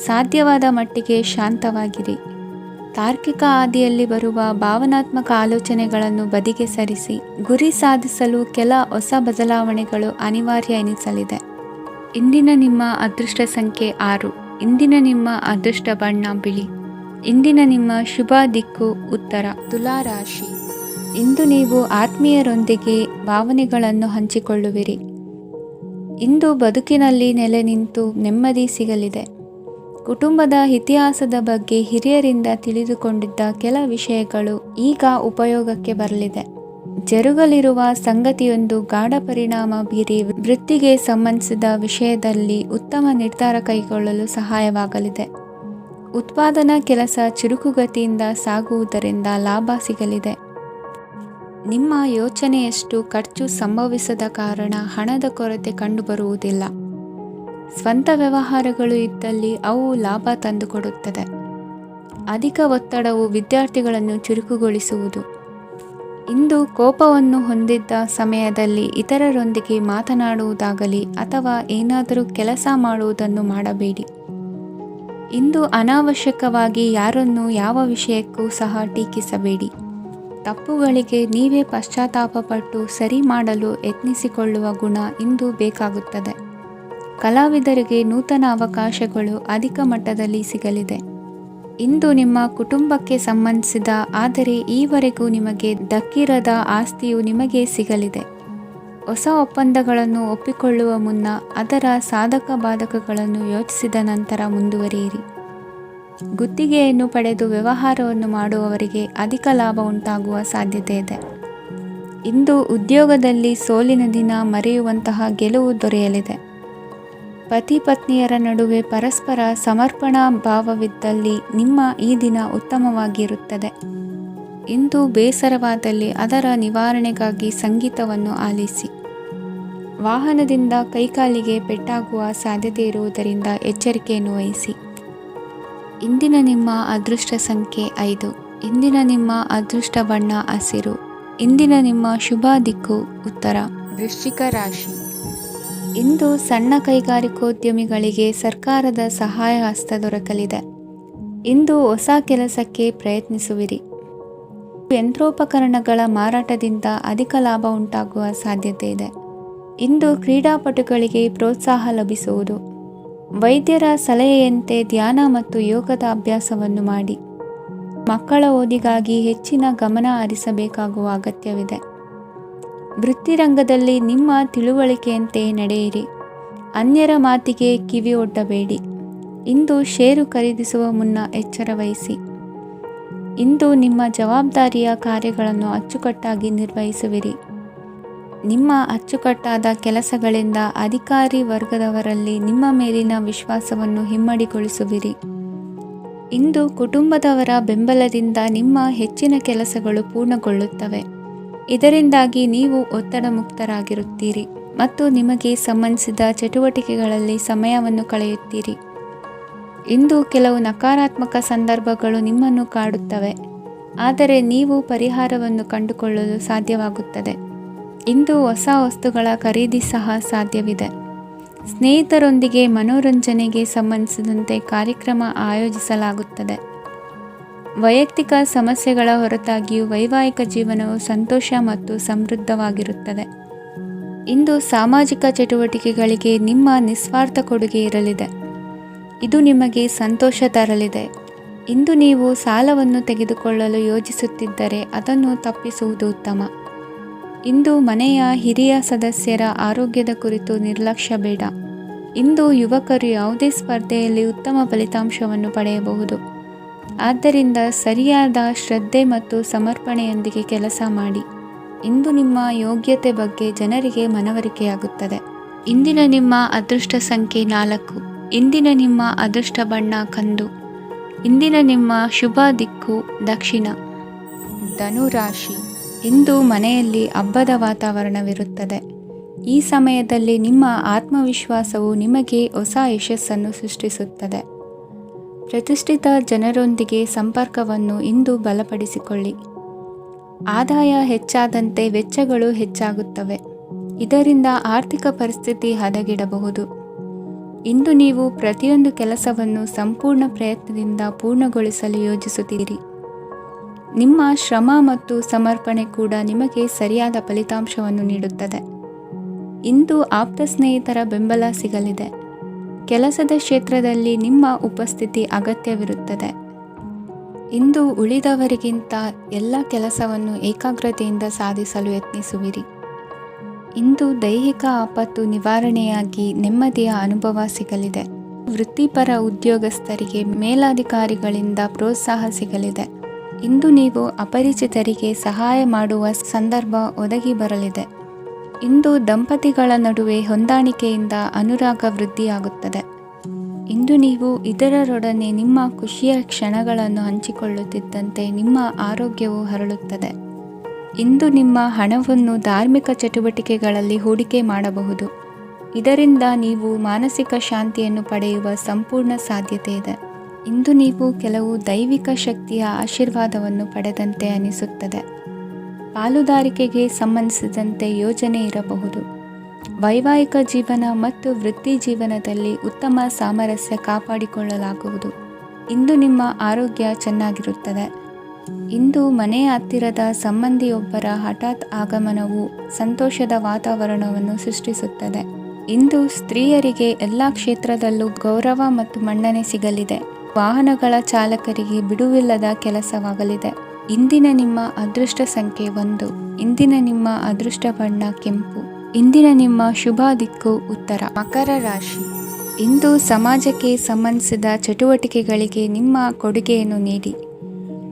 ಸಾಧ್ಯವಾದ ಮಟ್ಟಿಗೆ ಶಾಂತವಾಗಿರಿ. ತಾರ್ಕಿಕ ಹಾದಿಯಲ್ಲಿ ಬರುವ ಭಾವನಾತ್ಮಕ ಆಲೋಚನೆಗಳನ್ನು ಬದಿಗೆ ಸರಿಸಿ. ಗುರಿ ಸಾಧಿಸಲು ಕೆಲ ಹೊಸ ಬದಲಾವಣೆಗಳು ಅನಿವಾರ್ಯ ಎನಿಸಲಿದೆ. ಇಂದಿನ ನಿಮ್ಮ ಅದೃಷ್ಟ ಸಂಖ್ಯೆ 6. ಇಂದಿನ ನಿಮ್ಮ ಅದೃಷ್ಟ ಬಣ್ಣ ಬಿಳಿ. ಇಂದಿನ ನಿಮ್ಮ ಶುಭ ದಿಕ್ಕು ಉತ್ತರ. ತುಲಾ ರಾಶಿ. ಇಂದು ನೀವು ಆತ್ಮೀಯರೊಂದಿಗೆ ಭಾವನೆಗಳನ್ನು ಹಂಚಿಕೊಳ್ಳುವಿರಿ. ಇಂದು ಬದುಕಿನಲ್ಲಿ ನೆಲೆ ನಿಂತು ನೆಮ್ಮದಿ ಸಿಗಲಿದೆ. ಕುಟುಂಬದ ಇತಿಹಾಸದ ಬಗ್ಗೆ ಹಿರಿಯರಿಂದ ತಿಳಿದುಕೊಂಡಿದ್ದ ಕೆಲ ವಿಷಯಗಳು ಈಗ ಉಪಯೋಗಕ್ಕೆ ಬರಲಿದೆ. ಜರುಗಲಿರುವ ಸಂಗತಿಯೊಂದು ಗಾಢ ಪರಿಣಾಮ ಬೀರಿ ವೃತ್ತಿಗೆ ಸಂಬಂಧಿಸಿದ ವಿಷಯದಲ್ಲಿ ಉತ್ತಮ ನಿರ್ಧಾರ ಕೈಗೊಳ್ಳಲು ಸಹಾಯವಾಗಲಿದೆ. ಉತ್ಪಾದನಾ ಕೆಲಸ ಚುರುಕುಗತಿಯಿಂದ ಸಾಗುವುದರಿಂದ ಲಾಭ ಸಿಗಲಿದೆ. ನಿಮ್ಮ ಯೋಚನೆಯಷ್ಟು ಖರ್ಚು ಸಂಭವಿಸದ ಕಾರಣ ಹಣದ ಕೊರತೆ ಕಂಡುಬರುವುದಿಲ್ಲ. ಸ್ವಂತ ವ್ಯವಹಾರಗಳು ಇದ್ದಲ್ಲಿ ಅವು ಲಾಭ ತಂದುಕೊಡುತ್ತದೆ. ಅಧಿಕ ಒತ್ತಡವು ವಿದ್ಯಾರ್ಥಿಗಳನ್ನು ಚುರುಕುಗೊಳಿಸುವುದು. ಇಂದು ಕೋಪವನ್ನು ಹೊಂದಿದ್ದ ಸಮಯದಲ್ಲಿ ಇತರರೊಂದಿಗೆ ಮಾತನಾಡುವುದಾಗಲಿ ಅಥವಾ ಏನಾದರೂ ಕೆಲಸ ಮಾಡುವುದನ್ನು ಮಾಡಬೇಡಿ. ಇಂದು ಅನಾವಶ್ಯಕವಾಗಿ ಯಾರನ್ನೂ ಯಾವ ವಿಷಯಕ್ಕೂ ಸಹ ಟೀಕಿಸಬೇಡಿ. ತಪ್ಪುಗಳಿಗೆ ನೀವೇ ಪಶ್ಚಾತ್ತಾಪಪಟ್ಟು ಸರಿ ಮಾಡಲು ಯತ್ನಿಸಿಕೊಳ್ಳುವ ಗುಣ ಇಂದು ಬೇಕಾಗುತ್ತದೆ. ಕಲಾವಿದರಿಗೆ ನೂತನ ಅವಕಾಶಗಳು ಅಧಿಕ ಮಟ್ಟದಲ್ಲಿ ಸಿಗಲಿದೆ. ಇಂದು ನಿಮ್ಮ ಕುಟುಂಬಕ್ಕೆ ಸಂಬಂಧಿಸಿದ ಆದರೆ ಈವರೆಗೂ ನಿಮಗೆ ದಕ್ಕಿರದ ಆಸ್ತಿಯು ನಿಮಗೆ ಸಿಗಲಿದೆ. ಹೊಸ ಒಪ್ಪಂದಗಳನ್ನು ಒಪ್ಪಿಕೊಳ್ಳುವ ಮುನ್ನ ಅದರ ಸಾಧಕ ಬಾಧಕಗಳನ್ನು ಯೋಚಿಸಿದ ನಂತರ ಮುಂದುವರಿಯಿರಿ. ಗುತ್ತಿಗೆಯನ್ನು ಪಡೆದು ವ್ಯವಹಾರವನ್ನು ಮಾಡುವವರಿಗೆ ಅಧಿಕ ಲಾಭ ಉಂಟಾಗುವ ಸಾಧ್ಯತೆ ಇದೆ. ಇಂದು ಉದ್ಯೋಗದಲ್ಲಿ ಸೋಲಿನ ದಿನ ಮರೆಯುವಂತಹ ಗೆಲುವು ದೊರೆಯಲಿದೆ. ಪತಿ ಪತ್ನಿಯರ ನಡುವೆ ಪರಸ್ಪರ ಸಮರ್ಪಣಾ ಭಾವವಿದ್ದಲ್ಲಿ ನಿಮ್ಮ ಈ ದಿನ ಉತ್ತಮವಾಗಿರುತ್ತದೆ. ಇಂದು ಬೇಸರವಾದಲ್ಲಿ ಅದರ ನಿವಾರಣೆಗಾಗಿ ಸಂಗೀತವನ್ನು ಆಲಿಸಿ. ವಾಹನದಿಂದ ಕೈಕಾಲಿಗೆ ಪೆಟ್ಟಾಗುವ ಸಾಧ್ಯತೆ ಇರುವುದರಿಂದ ಎಚ್ಚರಿಕೆಯನ್ನು ವಹಿಸಿ. ಇಂದಿನ ನಿಮ್ಮ ಅದೃಷ್ಟ ಸಂಖ್ಯೆ 5. ಇಂದಿನ ನಿಮ್ಮ ಅದೃಷ್ಟ ಬಣ್ಣ ಹಸಿರು. ಇಂದಿನ ನಿಮ್ಮ ಶುಭ ದಿಕ್ಕು ಉತ್ತರ. ವೃಶ್ಚಿಕ ರಾಶಿ. ಇಂದು ಸಣ್ಣ ಕೈಗಾರಿಕೋದ್ಯಮಿಗಳಿಗೆ ಸರ್ಕಾರದ ಸಹಾಯ ಹಸ್ತ ದೊರಕಲಿದೆ. ಇಂದು ಹೊಸ ಕೆಲಸಕ್ಕೆ ಪ್ರಯತ್ನಿಸುವಿರಿ. ಯಂತ್ರೋಪಕರಣಗಳ ಮಾರಾಟದಿಂದ ಅಧಿಕ ಲಾಭ ಉಂಟಾಗುವ ಸಾಧ್ಯತೆ ಇದೆ. ಇಂದು ಕ್ರೀಡಾಪಟುಗಳಿಗೆ ಪ್ರೋತ್ಸಾಹ ಲಭಿಸುವುದು. ವೈದ್ಯರ ಸಲಹೆಯಂತೆ ಧ್ಯಾನ ಮತ್ತು ಯೋಗದ ಅಭ್ಯಾಸವನ್ನು ಮಾಡಿ. ಮಕ್ಕಳ ಓದಿಗಾಗಿ ಹೆಚ್ಚಿನ ಗಮನ ಹರಿಸಬೇಕಾಗುವ ಅಗತ್ಯವಿದೆ. ವೃತ್ತಿರಂಗದಲ್ಲಿ ನಿಮ್ಮ ತಿಳುವಳಿಕೆಯಂತೆ ನಡೆಯಿರಿ. ಅನ್ಯರ ಮಾತಿಗೆ ಕಿವಿ ಒಡ್ಡಬೇಡಿ. ಇಂದು ಷೇರು ಖರೀದಿಸುವ ಮುನ್ನ ಎಚ್ಚರ ವಹಿಸಿ. ಇಂದು ನಿಮ್ಮ ಜವಾಬ್ದಾರಿಯ ಕಾರ್ಯಗಳನ್ನು ಅಚ್ಚುಕಟ್ಟಾಗಿ ನಿರ್ವಹಿಸುವಿರಿ. ನಿಮ್ಮ ಅಚ್ಚುಕಟ್ಟಾದ ಕೆಲಸಗಳಿಂದ ಅಧಿಕಾರಿ ವರ್ಗದವರಲ್ಲಿ ನಿಮ್ಮ ಮೇಲಿನ ವಿಶ್ವಾಸವನ್ನು ಇಮ್ಮಡಿಗೊಳಿಸುವಿರಿ. ಇಂದು ಕುಟುಂಬದವರ ಬೆಂಬಲದಿಂದ ನಿಮ್ಮ ಹೆಚ್ಚಿನ ಕೆಲಸಗಳು ಪೂರ್ಣಗೊಳ್ಳುತ್ತವೆ. ಇದರಿಂದಾಗಿ ನೀವು ಒತ್ತಡ ಮುಕ್ತರಾಗಿರುತ್ತೀರಿ ಮತ್ತು ನಿಮಗೆ ಸಂಬಂಧಿಸಿದ ಚಟುವಟಿಕೆಗಳಲ್ಲಿ ಸಮಯವನ್ನು ಕಳೆಯುತ್ತೀರಿ. ಇಂದು ಕೆಲವು ನಕಾರಾತ್ಮಕ ಸಂದರ್ಭಗಳು ನಿಮ್ಮನ್ನು ಕಾಡುತ್ತವೆ, ಆದರೆ ನೀವು ಪರಿಹಾರವನ್ನು ಕಂಡುಕೊಳ್ಳಲು ಸಾಧ್ಯವಾಗುತ್ತದೆ. ಇಂದು ಹೊಸ ವಸ್ತುಗಳ ಖರೀದಿ ಸಹ ಸಾಧ್ಯವಿದೆ. ಸ್ನೇಹಿತರೊಂದಿಗೆ ಮನೋರಂಜನೆಗೆ ಸಂಬಂಧಿಸಿದಂತೆ ಕಾರ್ಯಕ್ರಮ ಆಯೋಜಿಸಲಾಗುತ್ತದೆ. ವೈಯಕ್ತಿಕ ಸಮಸ್ಯೆಗಳ ಹೊರತಾಗಿಯೂ ವೈವಾಹಿಕ ಜೀವನವು ಸಂತೋಷ ಮತ್ತು ಸಮೃದ್ಧವಾಗಿರುತ್ತದೆ. ಇಂದು ಸಾಮಾಜಿಕ ಚಟುವಟಿಕೆಗಳಿಗೆ ನಿಮ್ಮ ನಿಸ್ವಾರ್ಥ ಕೊಡುಗೆ ಇರಲಿದೆ. ಇದು ನಿಮಗೆ ಸಂತೋಷ ತರಲಿದೆ. ಇಂದು ನೀವು ಸಾಲವನ್ನು ತೆಗೆದುಕೊಳ್ಳಲು ಯೋಜಿಸುತ್ತಿದ್ದರೆ ಅದನ್ನು ತಪ್ಪಿಸುವುದು ಉತ್ತಮ. ಇಂದು ಮನೆಯ ಹಿರಿಯ ಸದಸ್ಯರ ಆರೋಗ್ಯದ ಕುರಿತು ನಿರ್ಲಕ್ಷ್ಯ ಬೇಡ. ಇಂದು ಯುವಕರು ಯಾವುದೇ ಸ್ಪರ್ಧೆಯಲ್ಲಿ ಉತ್ತಮ ಫಲಿತಾಂಶವನ್ನು ಪಡೆಯಬಹುದು. ಆದ್ದರಿಂದ ಸರಿಯಾದ ಶ್ರದ್ಧೆ ಮತ್ತು ಸಮರ್ಪಣೆಯೊಂದಿಗೆ ಕೆಲಸ ಮಾಡಿ. ಇಂದು ನಿಮ್ಮ ಯೋಗ್ಯತೆ ಬಗ್ಗೆ ಜನರಿಗೆ ಮನವರಿಕೆಯಾಗುತ್ತದೆ. ಇಂದಿನ ನಿಮ್ಮ ಅದೃಷ್ಟ ಸಂಖ್ಯೆ 4. ಇಂದಿನ ನಿಮ್ಮ ಅದೃಷ್ಟ ಬಣ್ಣ ಕಂದು. ಇಂದಿನ ನಿಮ್ಮ ಶುಭ ದಿಕ್ಕು ದಕ್ಷಿಣ. ಧನು ರಾಶಿ. ಇಂದು ಮನೆಯಲ್ಲಿ ಹಬ್ಬದ ವಾತಾವರಣವಿರುತ್ತದೆ. ಈ ಸಮಯದಲ್ಲಿ ನಿಮ್ಮ ಆತ್ಮವಿಶ್ವಾಸವು ನಿಮಗೆ ಹೊಸ ಯಶಸ್ಸನ್ನು ಸೃಷ್ಟಿಸುತ್ತದೆ. ಪ್ರತಿಷ್ಠಿತ ಜನರೊಂದಿಗೆ ಸಂಪರ್ಕವನ್ನು ಇಂದು ಬಲಪಡಿಸಿಕೊಳ್ಳಿ. ಆದಾಯ ಹೆಚ್ಚಾದಂತೆ ವೆಚ್ಚಗಳು ಹೆಚ್ಚಾಗುತ್ತವೆ. ಇದರಿಂದ ಆರ್ಥಿಕ ಪರಿಸ್ಥಿತಿ ಹದಗೆಡಬಹುದು. ಇಂದು ನೀವು ಪ್ರತಿಯೊಂದು ಕೆಲಸವನ್ನು ಸಂಪೂರ್ಣ ಪ್ರಯತ್ನದಿಂದ ಪೂರ್ಣಗೊಳಿಸಲು ಯೋಜಿಸುತ್ತೀರಿ. ನಿಮ್ಮ ಶ್ರಮ ಮತ್ತು ಸಮರ್ಪಣೆ ಕೂಡ ನಿಮಗೆ ಸರಿಯಾದ ಫಲಿತಾಂಶವನ್ನು ನೀಡುತ್ತದೆ. ಇಂದು ಆಪ್ತ ಸ್ನೇಹಿತರ ಬೆಂಬಲ ಸಿಗಲಿದೆ. ಕೆಲಸದ ಕ್ಷೇತ್ರದಲ್ಲಿ ನಿಮ್ಮ ಉಪಸ್ಥಿತಿ ಅಗತ್ಯವಿರುತ್ತದೆ. ಇಂದು ಉಳಿದವರಿಗಿಂತ ಎಲ್ಲ ಕೆಲಸವನ್ನು ಏಕಾಗ್ರತೆಯಿಂದ ಸಾಧಿಸಲು ಯತ್ನಿಸುವಿರಿ. ಇಂದು ದೈಹಿಕ ಆಪತ್ತು ನಿವಾರಣೆಯಾಗಿ ನೆಮ್ಮದಿಯ ಅನುಭವ ಸಿಗಲಿದೆ. ವೃತ್ತಿಪರ ಉದ್ಯೋಗಸ್ಥರಿಗೆ ಮೇಲಾಧಿಕಾರಿಗಳಿಂದ ಪ್ರೋತ್ಸಾಹ ಸಿಗಲಿದೆ. ಇಂದು ನೀವು ಅಪರಿಚಿತರಿಗೆ ಸಹಾಯ ಮಾಡುವ ಸಂದರ್ಭ ಒದಗಿ ಬರಲಿದೆ. ಇಂದು ದಂಪತಿಗಳ ನಡುವೆ ಹೊಂದಾಣಿಕೆಯಿಂದ ಅನುರಾಗ ವೃದ್ಧಿಯಾಗುತ್ತದೆ. ಇಂದು ನೀವು ಇತರರೊಡನೆ ನಿಮ್ಮ ಖುಷಿಯ ಕ್ಷಣಗಳನ್ನು ಹಂಚಿಕೊಳ್ಳುತ್ತಿದ್ದಂತೆ ನಿಮ್ಮ ಆರೋಗ್ಯವು ಹರಳುತ್ತದೆ. ಇಂದು ನಿಮ್ಮ ಹಣವನ್ನು ಧಾರ್ಮಿಕ ಚಟುವಟಿಕೆಗಳಲ್ಲಿ ಹೂಡಿಕೆ ಮಾಡಬಹುದು. ಇದರಿಂದ ನೀವು ಮಾನಸಿಕ ಶಾಂತಿಯನ್ನು ಪಡೆಯುವ ಸಂಪೂರ್ಣ ಸಾಧ್ಯತೆ ಇದೆ. ಇಂದು ನೀವು ಕೆಲವು ದೈವಿಕ ಶಕ್ತಿಯ ಆಶೀರ್ವಾದವನ್ನು ಪಡೆದಂತೆ ಅನಿಸುತ್ತದೆ. ಪಾಲುದಾರಿಕೆಗೆ ಸಂಬಂಧಿಸಿದಂತೆ ಯೋಜನೆ ಇರಬಹುದು. ವೈವಾಹಿಕ ಜೀವನ ಮತ್ತು ವೃತ್ತಿ ಜೀವನದಲ್ಲಿ ಉತ್ತಮ ಸಾಮರಸ್ಯ ಕಾಪಾಡಿಕೊಳ್ಳಲಾಗುವುದು. ಇಂದು ನಿಮ್ಮ ಆರೋಗ್ಯ ಚೆನ್ನಾಗಿರುತ್ತದೆ. ಇಂದು ಮನೆಯ ಹತ್ತಿರದ ಸಂಬಂಧಿಯೊಬ್ಬರ ಹಠಾತ್ ಆಗಮನವು ಸಂತೋಷದ ವಾತಾವರಣವನ್ನು ಸೃಷ್ಟಿಸುತ್ತದೆ. ಇಂದು ಸ್ತ್ರೀಯರಿಗೆ ಎಲ್ಲ ಕ್ಷೇತ್ರದಲ್ಲೂ ಗೌರವ ಮತ್ತು ಮನ್ನಣೆ ಸಿಗಲಿದೆ. ವಾಹನಗಳ ಚಾಲಕರಿಗೆ ಬಿಡುವಿಲ್ಲದ ಕೆಲಸವಾಗಲಿದೆ. ಇಂದಿನ ನಿಮ್ಮ ಅದೃಷ್ಟ ಸಂಖ್ಯೆ 1. ಇಂದಿನ ನಿಮ್ಮ ಅದೃಷ್ಟ ಬಣ್ಣ ಕೆಂಪು. ಇಂದಿನ ನಿಮ್ಮ ಶುಭ ದಿಕ್ಕು ಉತ್ತರ. ಮಕರ ರಾಶಿ. ಇಂದು ಸಮಾಜಕ್ಕೆ ಸಂಬಂಧಿಸಿದ ಚಟುವಟಿಕೆಗಳಿಗೆ ನಿಮ್ಮ ಕೊಡುಗೆಯನ್ನು ನೀಡಿ.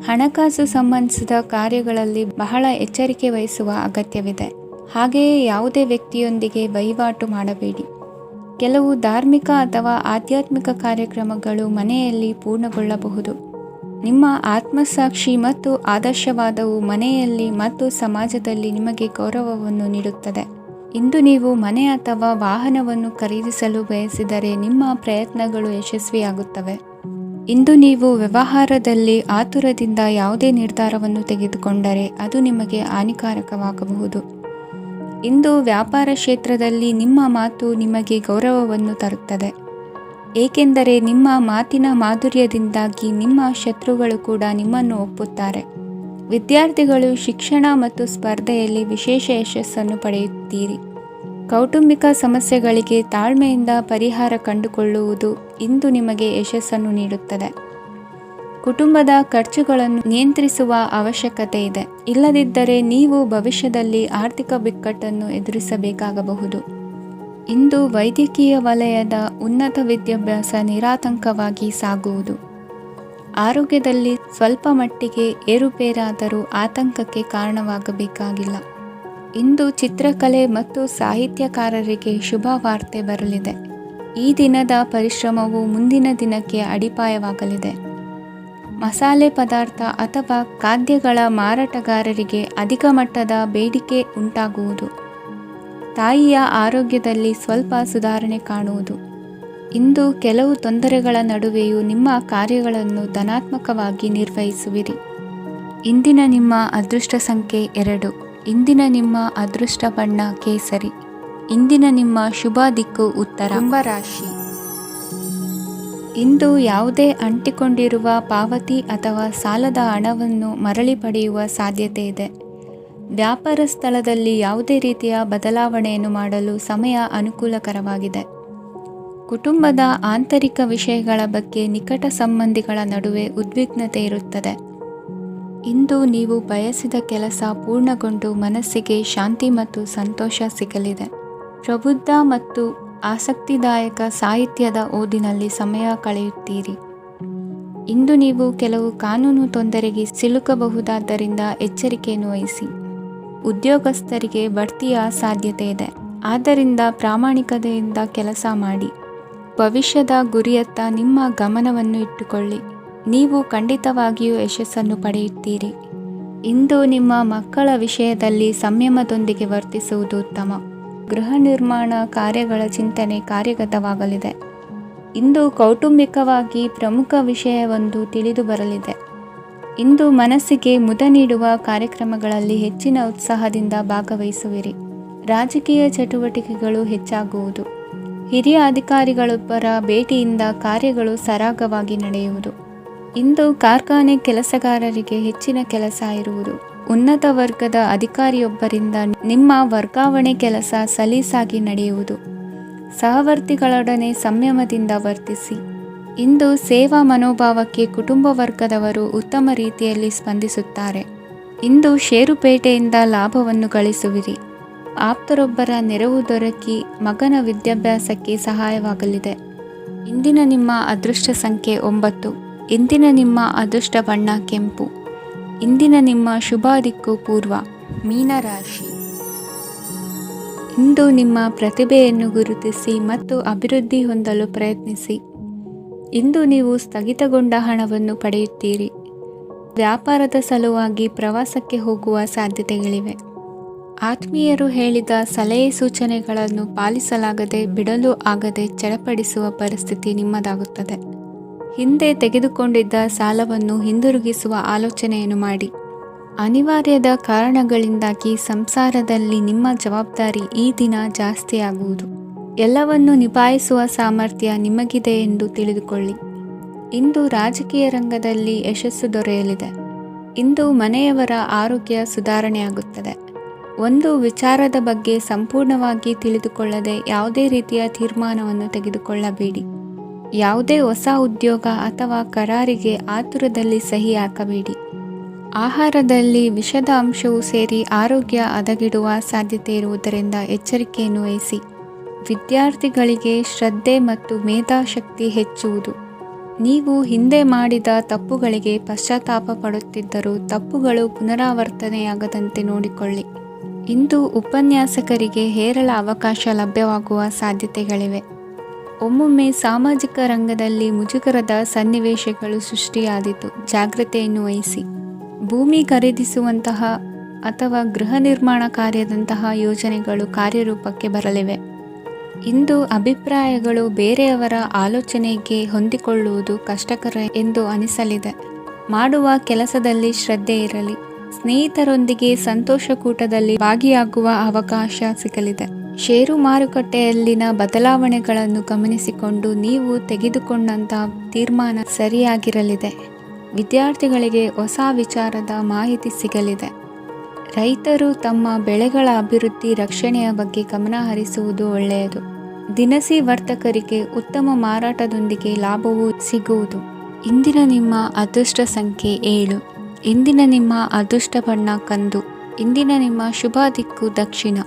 ಹಣಕಾಸು ಸಂಬಂಧಿಸಿದ ಕಾರ್ಯಗಳಲ್ಲಿ ಬಹಳ ಎಚ್ಚರಿಕೆ ವಹಿಸುವ ಅಗತ್ಯವಿದೆ. ಹಾಗೆಯೇ ಯಾವುದೇ ವ್ಯಕ್ತಿಯೊಂದಿಗೆ ವಹಿವಾಟು ಮಾಡಬೇಡಿ. ಕೆಲವು ಧಾರ್ಮಿಕ ಅಥವಾ ಆಧ್ಯಾತ್ಮಿಕ ಕಾರ್ಯಕ್ರಮಗಳು ಮನೆಯಲ್ಲಿ ಪೂರ್ಣಗೊಳ್ಳಬಹುದು. ನಿಮ್ಮ ಆತ್ಮಸಾಕ್ಷಿ ಮತ್ತು ಆದರ್ಶವಾದವು ಮನೆಯಲ್ಲಿ ಮತ್ತು ಸಮಾಜದಲ್ಲಿ ನಿಮಗೆ ಗೌರವವನ್ನು ನೀಡುತ್ತದೆ. ಇಂದು ನೀವು ಮನೆ ಅಥವಾ ವಾಹನವನ್ನು ಖರೀದಿಸಲು ಬಯಸಿದರೆ ನಿಮ್ಮ ಪ್ರಯತ್ನಗಳು ಯಶಸ್ವಿಯಾಗುತ್ತವೆ. ಇಂದು ನೀವು ವ್ಯವಹಾರದಲ್ಲಿ ಆತುರದಿಂದ ಯಾವುದೇ ನಿರ್ಧಾರವನ್ನು ತೆಗೆದುಕೊಂಡರೆ ಅದು ನಿಮಗೆ ಹಾನಿಕಾರಕವಾಗಬಹುದು. ಇಂದು ವ್ಯಾಪಾರ ಕ್ಷೇತ್ರದಲ್ಲಿ ನಿಮ್ಮ ಮಾತು ನಿಮಗೆ ಗೌರವವನ್ನು ತರುತ್ತದೆ, ಏಕೆಂದರೆ ನಿಮ್ಮ ಮಾತಿನ ಮಾಧುರ್ಯದಿಂದಾಗಿ ನಿಮ್ಮ ಶತ್ರುಗಳು ಕೂಡ ನಿಮ್ಮನ್ನು ಒಪ್ಪುತ್ತಾರೆ. ವಿದ್ಯಾರ್ಥಿಗಳು ಶಿಕ್ಷಣ ಮತ್ತು ಸ್ಪರ್ಧೆಯಲ್ಲಿ ವಿಶೇಷ ಯಶಸ್ಸನ್ನು ಪಡೆಯುತ್ತೀರಿ. ಕೌಟುಂಬಿಕ ಸಮಸ್ಯೆಗಳಿಗೆ ತಾಳ್ಮೆಯಿಂದ ಪರಿಹಾರ ಕಂಡುಕೊಳ್ಳುವುದು ಇಂದು ನಿಮಗೆ ಯಶಸ್ಸನ್ನು ನೀಡುತ್ತದೆ. ಕುಟುಂಬದ ಖರ್ಚುಗಳನ್ನು ನಿಯಂತ್ರಿಸುವ ಅವಶ್ಯಕತೆ ಇದೆ, ಇಲ್ಲದಿದ್ದರೆ ನೀವು ಭವಿಷ್ಯದಲ್ಲಿ ಆರ್ಥಿಕ ಬಿಕ್ಕಟ್ಟನ್ನು ಎದುರಿಸಬೇಕಾಗಬಹುದು. ಇಂದು ವೈದ್ಯಕೀಯ ವಲಯದ ಉನ್ನತ ವಿದ್ಯಾಭ್ಯಾಸ ನಿರಾತಂಕವಾಗಿ ಸಾಗುವುದು. ಆರೋಗ್ಯದಲ್ಲಿ ಸ್ವಲ್ಪ ಮಟ್ಟಿಗೆ ಏರುಪೇರಾದರೂ ಆತಂಕಕ್ಕೆ ಕಾರಣವಾಗಬೇಕಾಗಿಲ್ಲ. ಇಂದು ಚಿತ್ರಕಲೆ ಮತ್ತು ಸಾಹಿತ್ಯಕಾರರಿಗೆ ಶುಭ ವಾರ್ತೆ ಬರಲಿದೆ. ಈ ದಿನದ ಪರಿಶ್ರಮವು ಮುಂದಿನ ದಿನಕ್ಕೆ ಅಡಿಪಾಯವಾಗಲಿದೆ. ಮಸಾಲೆ ಪದಾರ್ಥ ಅಥವಾ ಖಾದ್ಯಗಳ ಮಾರಾಟಗಾರರಿಗೆ ಅಧಿಕ ಮಟ್ಟದ ಬೇಡಿಕೆ ಉಂಟಾಗುವುದು. ತಾಯಿಯ ಆರೋಗ್ಯದಲ್ಲಿ ಸ್ವಲ್ಪ ಸುಧಾರಣೆ ಕಾಣುವುದು. ಇಂದು ಕೆಲವು ತೊಂದರೆಗಳ ನಡುವೆಯೂ ನಿಮ್ಮ ಕಾರ್ಯಗಳನ್ನು ಧನಾತ್ಮಕವಾಗಿ ನಿರ್ವಹಿಸುವಿರಿ. ಇಂದಿನ ನಿಮ್ಮ ಅದೃಷ್ಟ ಸಂಖ್ಯೆ 2. ಇಂದಿನ ನಿಮ್ಮ ಅದೃಷ್ಟ ಬಣ್ಣ ಕೇಸರಿ. ಇಂದಿನ ನಿಮ್ಮ ಶುಭ ದಿಕ್ಕು ಉತ್ತರ. ಕುಂಭರಾಶಿ. ಇಂದು ಯಾವುದೇ ಅಂಟಿಕೊಂಡಿರುವ ಪಾವತಿ ಅಥವಾ ಸಾಲದ ಹಣವನ್ನು ಮರಳಿ ಪಡೆಯುವ ಸಾಧ್ಯತೆ ಇದೆ. ವ್ಯಾಪಾರ ಸ್ಥಳದಲ್ಲಿ ಯಾವುದೇ ರೀತಿಯ ಬದಲಾವಣೆಯನ್ನು ಮಾಡಲು ಸಮಯ ಅನುಕೂಲಕರವಾಗಿದೆ. ಕುಟುಂಬದ ಆಂತರಿಕ ವಿಷಯಗಳ ಬಗ್ಗೆ ನಿಕಟ ಸಂಬಂಧಿಗಳ ನಡುವೆ ಉದ್ವಿಗ್ನತೆ ಇರುತ್ತದೆ. ಇಂದು ನೀವು ಬಯಸಿದ ಕೆಲಸ ಪೂರ್ಣಗೊಂಡು ಮನಸ್ಸಿಗೆ ಶಾಂತಿ ಮತ್ತು ಸಂತೋಷ ಸಿಗಲಿದೆ. ಪ್ರಬುದ್ಧ ಮತ್ತು ಆಸಕ್ತಿದಾಯಕ ಸಾಹಿತ್ಯದ ಓದಿನಲ್ಲಿ ಸಮಯ ಕಳೆಯುತ್ತೀರಿ. ಇಂದು ನೀವು ಕೆಲವು ಕಾನೂನು ತೊಂದರೆಗೆ ಸಿಲುಕಬಹುದಾದ್ದರಿಂದ ಎಚ್ಚರಿಕೆಯನ್ನು ವಹಿಸಿ. ಉದ್ಯೋಗಸ್ಥರಿಗೆ ಬಡ್ತಿಯ ಸಾಧ್ಯತೆ ಇದೆ, ಆದ್ದರಿಂದ ಪ್ರಾಮಾಣಿಕತೆಯಿಂದ ಕೆಲಸ ಮಾಡಿ. ಭವಿಷ್ಯದ ಗುರಿಯತ್ತ ನಿಮ್ಮ ಗಮನವನ್ನು ಇಟ್ಟುಕೊಳ್ಳಿ. ನೀವು ಖಂಡಿತವಾಗಿಯೂ ಯಶಸ್ಸನ್ನು ಪಡೆಯುತ್ತೀರಿ. ಇಂದು ನಿಮ್ಮ ಮಕ್ಕಳ ವಿಷಯದಲ್ಲಿ ಸಂಯಮದೊಂದಿಗೆ ವರ್ತಿಸುವುದು ಉತ್ತಮ. ಗೃಹ ನಿರ್ಮಾಣ ಕಾರ್ಯಗಳ ಚಿಂತನೆ ಕಾರ್ಯಗತವಾಗಲಿದೆ. ಇಂದು ಕೌಟುಂಬಿಕವಾಗಿ ಪ್ರಮುಖ ವಿಷಯವೊಂದು ತಿಳಿದು ಬರಲಿದೆ. ಇಂದು ಮನಸ್ಸಿಗೆ ಮುದ ನೀಡುವ ಕಾರ್ಯಕ್ರಮಗಳಲ್ಲಿ ಹೆಚ್ಚಿನ ಉತ್ಸಾಹದಿಂದ ಭಾಗವಹಿಸುವಿರಿ. ರಾಜಕೀಯ ಚಟುವಟಿಕೆಗಳು ಹೆಚ್ಚಾಗುವುದು. ಹಿರಿಯ ಅಧಿಕಾರಿಗಳೊಬ್ಬರ ಭೇಟಿಯಿಂದ ಕಾರ್ಯಗಳು ಸರಾಗವಾಗಿ ನಡೆಯುವುದು. ಇಂದು ಕಾರ್ಖಾನೆ ಕೆಲಸಗಾರರಿಗೆ ಹೆಚ್ಚಿನ ಕೆಲಸ ಇರುವುದು. ಉನ್ನತ ವರ್ಗದ ಅಧಿಕಾರಿಯೊಬ್ಬರಿಂದ ನಿಮ್ಮ ವರ್ಗಾವಣೆ ಕೆಲಸ ಸಲೀಸಾಗಿ ನಡೆಯುವುದು. ಸಹವರ್ತಿಗಳೊಡನೆ ಸಂಯಮದಿಂದ ವರ್ತಿಸಿ. ಇಂದು ಸೇವಾ ಮನೋಭಾವಕ್ಕೆ ಕುಟುಂಬ ವರ್ಗದವರು ಉತ್ತಮ ರೀತಿಯಲ್ಲಿ ಸ್ಪಂದಿಸುತ್ತಾರೆ. ಇಂದು ಷೇರುಪೇಟೆಯಿಂದ ಲಾಭವನ್ನು ಗಳಿಸುವಿರಿ. ಆಪ್ತರೊಬ್ಬರ ನೆರವು ದೊರಕಿ ಮಗನ ವಿದ್ಯಾಭ್ಯಾಸಕ್ಕೆ ಸಹಾಯವಾಗಲಿದೆ. ಇಂದಿನ ನಿಮ್ಮ ಅದೃಷ್ಟ ಸಂಖ್ಯೆ 9. ಇಂದಿನ ನಿಮ್ಮ ಅದೃಷ್ಟ ಬಣ್ಣ ಕೆಂಪು. ಇಂದಿನ ನಿಮ್ಮ ಶುಭ ದಿಕ್ಕು ಪೂರ್ವ. ಮೀನರಾಶಿ. ಇಂದು ನಿಮ್ಮ ಪ್ರತಿಭೆಯನ್ನು ಗುರುತಿಸಿ ಮತ್ತು ಅಭಿವೃದ್ಧಿ ಹೊಂದಲು ಪ್ರಯತ್ನಿಸಿ. ಇಂದು ನೀವು ಸ್ಥಗಿತಗೊಂಡ ಹಣವನ್ನು ಪಡೆಯುತ್ತೀರಿ. ವ್ಯಾಪಾರದ ಸಲುವಾಗಿ ಪ್ರವಾಸಕ್ಕೆ ಹೋಗುವ ಸಾಧ್ಯತೆಗಳಿವೆ. ಆತ್ಮೀಯರು ಹೇಳಿದ ಸಲಹೆ ಸೂಚನೆಗಳನ್ನು ಪಾಲಿಸಲಾಗದೆ ಬಿಡಲು ಆಗದೆ ಚಡಪಡಿಸುವ ಪರಿಸ್ಥಿತಿ ನಿಮ್ಮದಾಗುತ್ತದೆ. ಹಿಂದೆ ತೆಗೆದುಕೊಂಡಿದ್ದ ಸಾಲವನ್ನು ಹಿಂದಿರುಗಿಸುವ ಆಲೋಚನೆಯನ್ನು ಮಾಡಿ. ಅನಿವಾರ್ಯದ ಕಾರಣಗಳಿಂದಾಗಿ ಸಂಸಾರದಲ್ಲಿ ನಿಮ್ಮ ಜವಾಬ್ದಾರಿ ಈ ದಿನ ಜಾಸ್ತಿಯಾಗುವುದು. ಎಲ್ಲವನ್ನು ನಿಭಾಯಿಸುವ ಸಾಮರ್ಥ್ಯ ನಿಮಗಿದೆ ಎಂದು ತಿಳಿದುಕೊಳ್ಳಿ. ಇಂದು ರಾಜಕೀಯ ರಂಗದಲ್ಲಿ ಯಶಸ್ಸು ದೊರೆಯಲಿದೆ. ಇಂದು ಮನೆಯವರ ಆರೋಗ್ಯ ಸುಧಾರಣೆಯಾಗುತ್ತದೆ. ಒಂದು ವಿಚಾರದ ಬಗ್ಗೆ ಸಂಪೂರ್ಣವಾಗಿ ತಿಳಿದುಕೊಳ್ಳದೆ ಯಾವುದೇ ರೀತಿಯ ತೀರ್ಮಾನವನ್ನು ತೆಗೆದುಕೊಳ್ಳಬೇಡಿ. ಯಾವುದೇ ಹೊಸ ಉದ್ಯೋಗ ಅಥವಾ ಕರಾರಿಗೆ ಆತುರದಲ್ಲಿ ಸಹಿ ಹಾಕಬೇಡಿ. ಆಹಾರದಲ್ಲಿ ವಿಷದ ಅಂಶವು ಸೇರಿ ಆರೋಗ್ಯ ಹದಗೆಡುವ ಸಾಧ್ಯತೆ ಇರುವುದರಿಂದ ಎಚ್ಚರಿಕೆಯನ್ನು ವಹಿಸಿ. ವಿದ್ಯಾರ್ಥಿಗಳಿಗೆ ಶ್ರದ್ಧೆ ಮತ್ತು ಮೇಧಾಶಕ್ತಿ ಹೆಚ್ಚುವುದು. ನೀವು ಹಿಂದೆ ಮಾಡಿದ ತಪ್ಪುಗಳಿಗೆ ಪಶ್ಚಾತ್ತಾಪ ಪಡುತ್ತಿದ್ದರೂ ತಪ್ಪುಗಳು ಪುನರಾವರ್ತನೆಯಾಗದಂತೆ ನೋಡಿಕೊಳ್ಳಿ. ಇಂದು ಉಪನ್ಯಾಸಕರಿಗೆ ಹೇರಳ ಅವಕಾಶ ಲಭ್ಯವಾಗುವ ಸಾಧ್ಯತೆಗಳಿವೆ. ಒಮ್ಮೊಮ್ಮೆ ಸಾಮಾಜಿಕ ರಂಗದಲ್ಲಿ ಮುಜುಗರದ ಸನ್ನಿವೇಶಗಳು ಸೃಷ್ಟಿಯಾದೀತು. ಜಾಗ್ರತೆಯನ್ನು ವಹಿಸಿ. ಭೂಮಿ ಖರೀದಿಸುವಂತಹ ಅಥವಾ ಗೃಹ ನಿರ್ಮಾಣ ಕಾರ್ಯದಂತಹ ಯೋಜನೆಗಳು ಕಾರ್ಯರೂಪಕ್ಕೆ ಬರಲಿವೆ. ಇಂದು ಅಭಿಪ್ರಾಯಗಳು ಬೇರೆಯವರ ಆಲೋಚನೆಗೆ ಹೊಂದಿಕೊಳ್ಳುವುದು ಕಷ್ಟಕರ ಎಂದು ಅನಿಸಲಿದೆ. ಮಾಡುವ ಕೆಲಸದಲ್ಲಿ ಶ್ರದ್ಧೆ ಇರಲಿ. ಸ್ನೇಹಿತರೊಂದಿಗೆ ಸಂತೋಷಕೂಟದಲ್ಲಿ ಭಾಗಿಯಾಗುವ ಅವಕಾಶ ಸಿಗಲಿದೆ. ಷೇರು ಮಾರುಕಟ್ಟೆಯಲ್ಲಿನ ಬದಲಾವಣೆಗಳನ್ನು ಗಮನಿಸಿಕೊಂಡು ನೀವು ತೆಗೆದುಕೊಂಡಂಥ ತೀರ್ಮಾನ ಸರಿಯಾಗಿರಲಿದೆ. ವಿದ್ಯಾರ್ಥಿಗಳಿಗೆ ಹೊಸ ವಿಚಾರದ ಮಾಹಿತಿ ಸಿಗಲಿದೆ. ರೈತರು ತಮ್ಮ ಬೆಳೆಗಳ ಅಭಿವೃದ್ಧಿ ರಕ್ಷಣೆಯ ಬಗ್ಗೆ ಗಮನ ಹರಿಸುವುದು ಒಳ್ಳೆಯದು. ದಿನಸಿ ವರ್ತಕರಿಗೆ ಉತ್ತಮ ಮಾರಾಟದೊಂದಿಗೆ ಲಾಭವೂ ಸಿಗುವುದು. ಇಂದಿನ ನಿಮ್ಮ ಅದೃಷ್ಟ ಸಂಖ್ಯೆ 7. ಇಂದಿನ ನಿಮ್ಮ ಅದೃಷ್ಟ ಬಣ್ಣ ಕಂದು. ಇಂದಿನ ನಿಮ್ಮ ಶುಭ ದಿಕ್ಕು ದಕ್ಷಿಣ.